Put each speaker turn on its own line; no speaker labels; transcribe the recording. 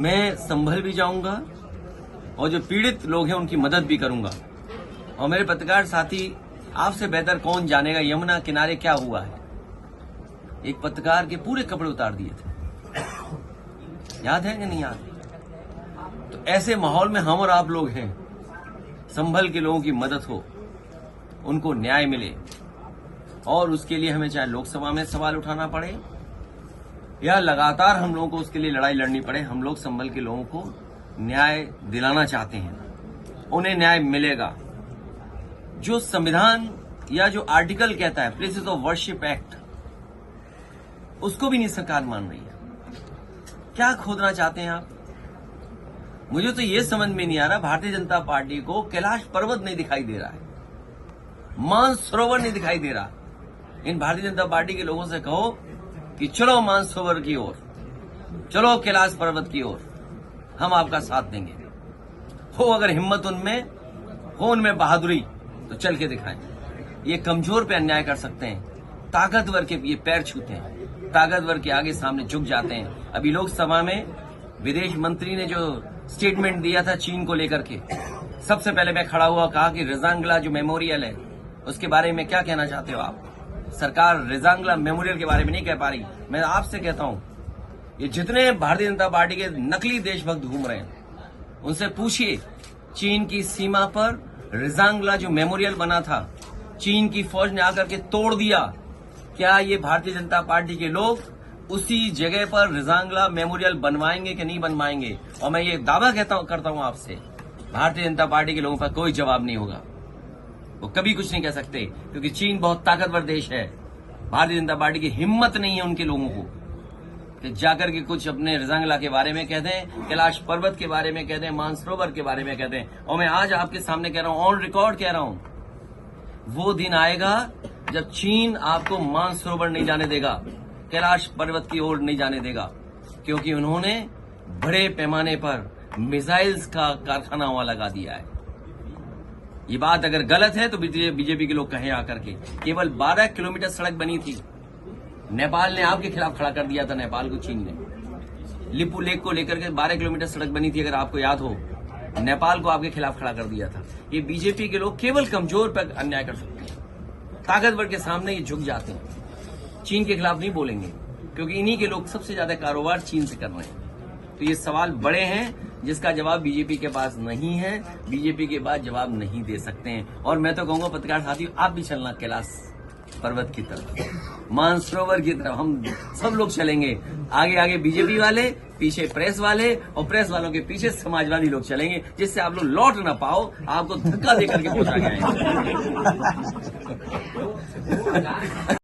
मैं संभल भी जाऊंगा और जो पीड़ित लोग हैं उनकी मदद भी करूंगा। और मेरे पत्रकार साथी, आपसे बेहतर कौन जानेगा यमुना किनारे क्या हुआ है। एक पत्रकार के पूरे कपड़े उतार दिए थे, याद है कि नहीं याद? तो ऐसे माहौल में हम और आप लोग हैं। संभल के लोगों की मदद हो, उनको न्याय मिले, और उसके लिए हमें चाहे लोकसभा में सवाल उठाना पड़े या लगातार हम लोगों को उसके लिए लड़ाई लड़नी पड़े, हम लोग संभल के लोगों को न्याय दिलाना चाहते हैं। उन्हें न्याय मिलेगा। जो संविधान या जो आर्टिकल कहता है प्लेसेस ऑफ वर्शिप एक्ट, उसको भी नहीं सरकार मान रही है। क्या खोदना चाहते हैं आप? मुझे तो ये समझ में नहीं आ रहा, भारतीय जनता पार्टी को कैलाश पर्वत नहीं दिखाई दे रहा है, मानसरोवर नहीं दिखाई दे रहा। इन भारतीय जनता पार्टी के लोगों से कहो कि चलो मानसरोवर की ओर, चलो कैलाश पर्वत की ओर, हम आपका साथ देंगे। हो अगर हिम्मत उनमें हो, उनमें बहादुरी, तो चल के दिखाएं। ये कमजोर पे अन्याय कर सकते हैं, ताकतवर के ये पैर छूते हैं, ताकतवर के आगे सामने झुक जाते हैं। अभी लोकसभा में विदेश मंत्री ने जो स्टेटमेंट दिया था चीन को लेकर के, सबसे पहले मैं खड़ा हुआ, कहा कि रिजांगला जो मेमोरियल है उसके बारे में क्या कहना चाहते हो आप? सरकार रिजांगला मेमोरियल के बारे में नहीं कह पा रही। मैं आपसे कहता हूं, ये जितने भारतीय जनता पार्टी के नकली देशभक्त घूम रहे हैं, उनसे पूछिए, चीन की सीमा पर रिजांगला जो मेमोरियल बना था, चीन की फौज ने आकर के तोड़ दिया। क्या ये भारतीय जनता पार्टी के लोग उसी जगह पर रिजांगला मेमोरियल बनवाएंगे कि नहीं बनवाएंगे? और मैं ये दावा करता हूं आपसे, भारतीय जनता पार्टी के लोगों पर कोई जवाब नहीं होगा। वो कभी कुछ नहीं कह सकते, क्योंकि चीन बहुत ताकतवर देश है। भारतीय जनता पार्टी की हिम्मत नहीं है उनके लोगों को कि जाकर के कुछ अपने रिजांगला के बारे में कह दें, कैलाश पर्वत के बारे में कह दें, मानसरोवर के बारे में कह दें। और मैं आज आपके सामने कह रहा हूं, ऑन रिकॉर्ड कह रहा हूं, वो दिन आएगा जब चीन आपको मानसरोवर नहीं जाने देगा, कैलाश पर्वत की ओर नहीं जाने देगा, क्योंकि उन्होंने बड़े पैमाने पर मिसाइल्स का कारखाना वहां लगा दिया है। ये बात अगर गलत है तो बीजेपी के लोग कहें आकर के। केवल 12 किलोमीटर सड़क बनी थी, नेपाल ने आपके खिलाफ खड़ा कर दिया था, नेपाल को चीन ने। लिपू लेक को लेकर के 12 किलोमीटर सड़क बनी थी, अगर आपको याद हो, नेपाल को आपके खिलाफ खड़ा कर दिया था। ये बीजेपी के लोग केवल कमजोर पर अन्याय कर सकते हैं, ताकतवर के सामने ये झुक जाते हैं। चीन के खिलाफ नहीं बोलेंगे, क्योंकि इन्हीं के लोग सबसे ज्यादा कारोबार चीन से कर रहे हैं। तो ये सवाल बड़े हैं जिसका जवाब बीजेपी के पास नहीं है, बीजेपी के पास जवाब नहीं दे सकते हैं। और मैं तो कहूंगा पत्रकार साथियों, आप भी चलना कैलाश पर्वत की तरफ, मानसरोवर की तरफ, हम सब लोग चलेंगे। आगे आगे बीजेपी वाले, पीछे प्रेस वाले, और प्रेस वालों के पीछे समाजवादी लोग चलेंगे, जिससे आप लोग लौट ना पाओ, आपको धक्का देकर के पहुंचा गया है।